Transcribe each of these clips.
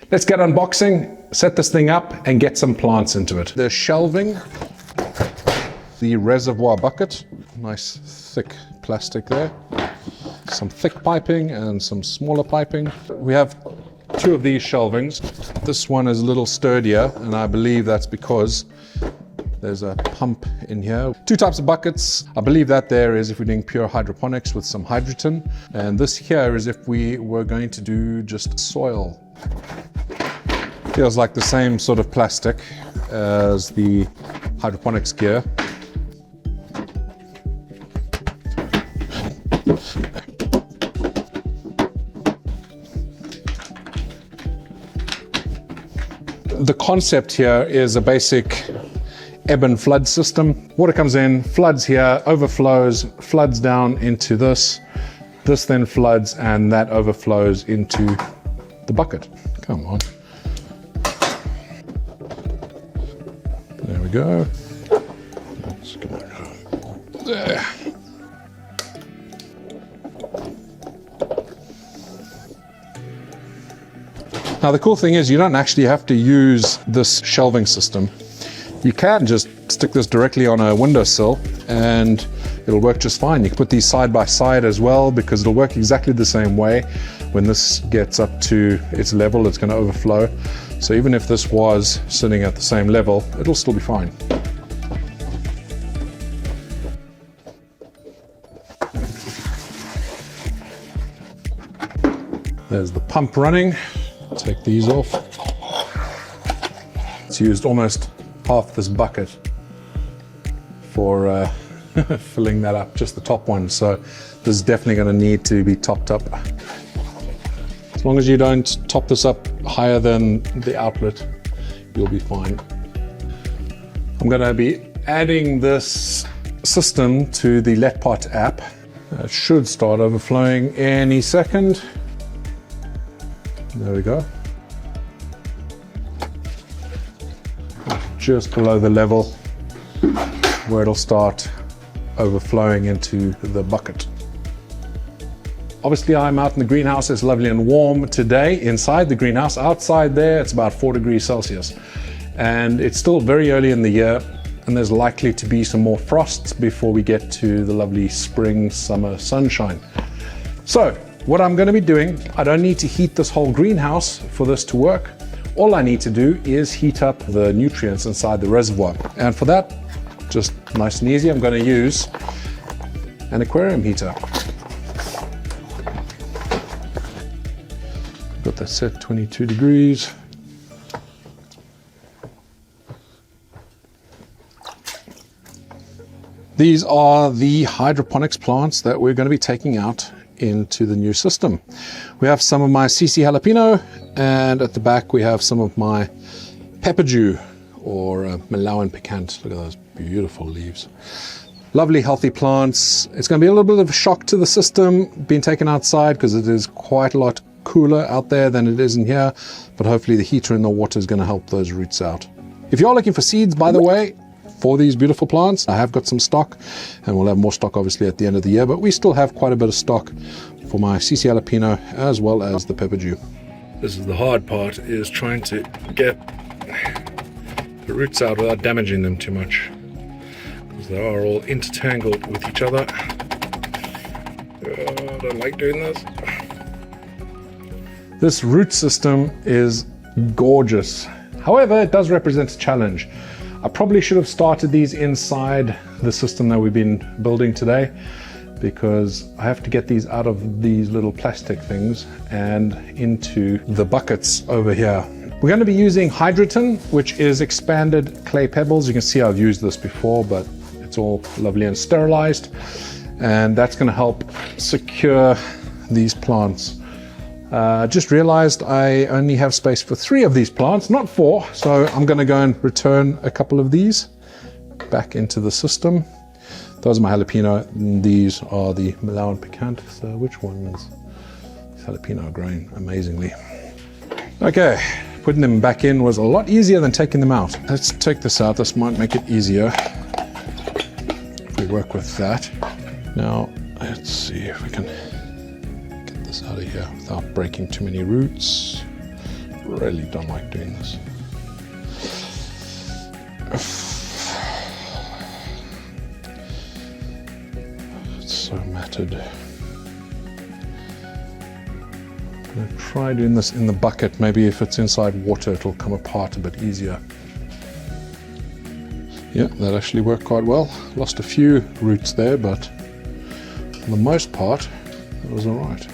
Let's get unboxing, set this thing up, and get some plants into it. The shelving, the reservoir bucket, nice thick plastic there, some thick piping and some smaller piping. We have two of these shelvings. This one is a little sturdier, and I believe that's because there's a pump in here. Two types of buckets. I believe that there is if we're doing pure hydroponics with some hydrogen, and this here is if we were going to do just soil. Feels like the same sort of plastic as the hydroponics gear. The concept here is a basic ebb and flood system. Water comes in, floods here, overflows, floods down into this. This then floods and that overflows into the bucket. Come on. There we go. That's gonna go there. Now the cool thing is you don't actually have to use this shelving system. You can just stick this directly on a windowsill and it'll work just fine. You can put these side by side as well because it'll work exactly the same way. When this gets up to its level, it's going to overflow. So even if this was sitting at the same level, it'll still be fine. There's the pump running. Take these off. It's used almost half this bucket for filling that up, just the top one. So this is definitely going to need to be topped up. As long as you don't top this up higher than the outlet, you'll be fine. I'm going to be adding this system to the LetPot app. It should start overflowing any second. There we go. Just below the level where it'll start overflowing into the bucket. Obviously I'm out in the greenhouse. It's lovely and warm today inside the greenhouse. Outside there it's about 4 degrees Celsius and it's still very early in the year and there's likely to be some more frosts before we get to the lovely spring summer sunshine. So what I'm going to be doing, I don't need to heat this whole greenhouse for this to work. All I need to do is heat up the nutrients inside the reservoir. And for that, just nice and easy, I'm going to use an aquarium heater. Got that set 22 degrees. These are the hydroponics plants that we're going to be taking out into the new system. We have some of my CC jalapeno, and at the back we have some of my pepperdew or Malawian picant. Look at those beautiful leaves. Lovely healthy plants. It's going to be a little bit of a shock to the system being taken outside because it is quite a lot cooler out there than it is in here, but hopefully the heater in the water is going to help those roots out. If you are looking for seeds, by the way, for these beautiful plants, I have got some stock, and we'll have more stock obviously at the end of the year, but we still have quite a bit of stock for my CC jalapeno as well as the pepperdew. This is the hard part, is trying to get the roots out without damaging them too much, because they are all intertangled with each other. I don't like doing this. This root system is gorgeous. However, it does represent a challenge. I probably should have started these inside the system that we've been building today, because I have to get these out of these little plastic things and into the buckets over here. We're going to be using hydrogen, which is expanded clay pebbles. You can see I've used this before, but it's all lovely and sterilized, and that's going to help secure these plants. Just realized I only have space for 3 of these plants, not 4, so I'm going to go and return a couple of these back into the system. Those are my jalapeno, and these are the Malawian picant. So which ones? Jalapeno are growing amazingly. Okay, putting them back in was a lot easier than taking them out. Let's take this out. This might make it easier if we work with that. Now, let's see if we can out of here without breaking too many roots. really don't like doing this. It's so matted. I'm going to try doing this in the bucket. Maybe if it's inside water, it'll come apart a bit easier. Yeah, that actually worked quite well. Lost a few roots there, but for the most part, it was all right.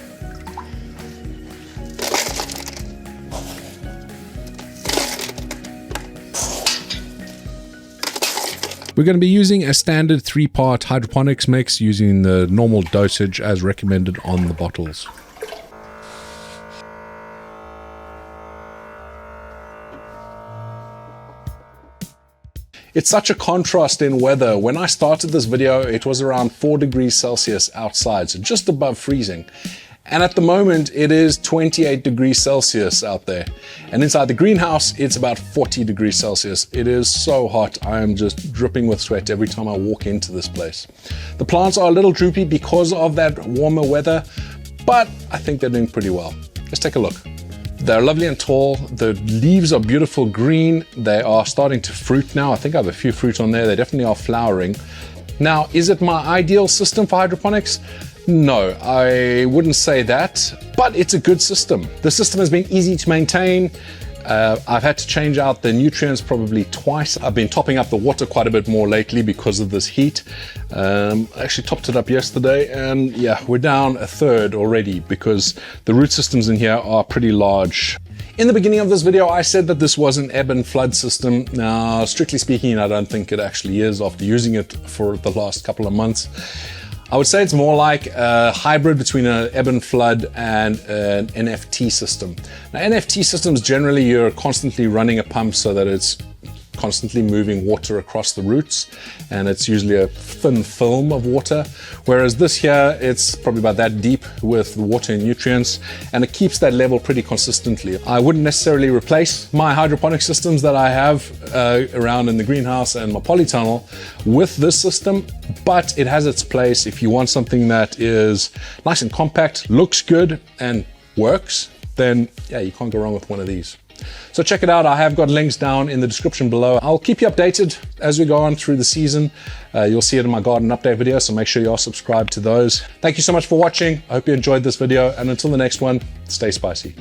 We're going to be using a standard 3-part hydroponics mix using the normal dosage as recommended on the bottles. It's such a contrast in weather. When I started this video, it was around 4 degrees Celsius outside, so just above freezing. And at the moment, it is 28 degrees Celsius out there. And inside the greenhouse, it's about 40 degrees Celsius. It is so hot. I am just dripping with sweat every time I walk into this place. The plants are a little droopy because of that warmer weather, but I think they're doing pretty well. Let's take a look. They're lovely and tall. The leaves are beautiful green. They are starting to fruit now. I think I have a few fruit on there. They definitely are flowering. Now, is it my ideal system for hydroponics? No, I wouldn't say that, but it's a good system. The system has been easy to maintain. I've had to change out the nutrients probably twice. I've been topping up the water quite a bit more lately because of this heat. I actually topped it up yesterday, and yeah, we're down a third already because the root systems in here are pretty large. In the beginning of this video, I said that this was an ebb and flood system. Now, strictly speaking, I don't think it actually is after using it for the last couple of months. I would say it's more like a hybrid between an ebb and flood and an NFT system. Now, NFT systems, generally you're constantly running a pump so that it's constantly moving water across the roots, and it's usually a thin film of water, whereas this here, it's probably about that deep with the water and nutrients, and it keeps that level pretty consistently. I wouldn't necessarily replace my hydroponic systems that I have around in the greenhouse and my polytunnel with this system, but it has its place if you want something that is nice and compact, looks good, and works. Then yeah, you can't go wrong with one of these. So check it out. I have got links down in the description below. I'll keep you updated as we go on through the season. You'll see it in my garden update video, so make sure you are subscribed to those. Thank you so much for watching. I hope you enjoyed this video, and until the next one, stay spicy.